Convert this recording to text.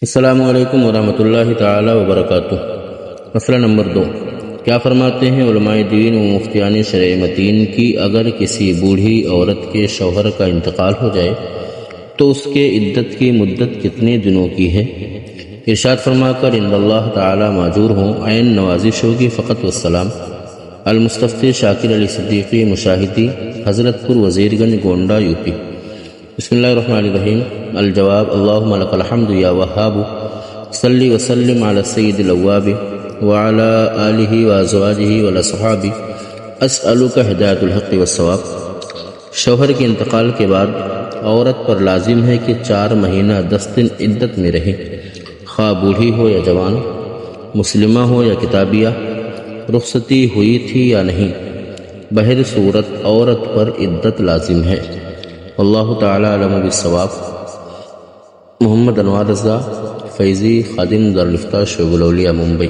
السلام علیکم ورحمۃ اللہ تعالی وبرکاتہ۔ مسئلہ نمبر 2، کیا فرماتے ہیں علماء دین و مفتیان شرع متین کی اگر کسی بوڑھی عورت کے شوہر کا انتقال ہو جائے تو اس کے عدت کی مدت کتنے دنوں کی ہے؟ ارشاد فرما کر ان اللہ تعالی معجور ہوں، عین نوازش ہوگی فقط والسلام۔ المستفتی شاکر علی صدیقی مشاہدی، حضرت پور وزیر گنج گونڈہ یو پی۔ بسم اللہ الرحمن الرحیم۔ الجواب: اللہم لک الحمد یا وہاب، صلی وسلم علی السید الاواب وعلی آلہ وازواجہ والاصحاب، اسألک ہدایت الحق والصواب۔ شوہر کے انتقال کے بعد عورت پر لازم ہے کہ 4 مہینہ 10 دن عدت میں رہے، خواہ بوڑھی ہو یا جوان، مسلمہ ہو یا کتابیہ، رخصتی ہوئی تھی یا نہیں، بہر صورت عورت پر عدت لازم ہے۔ اللہ تعالی علم بالصواب۔ محمد انوار رضا فیضی، خادم دارالفتہ شعبہ الاولیاء، ممبئی۔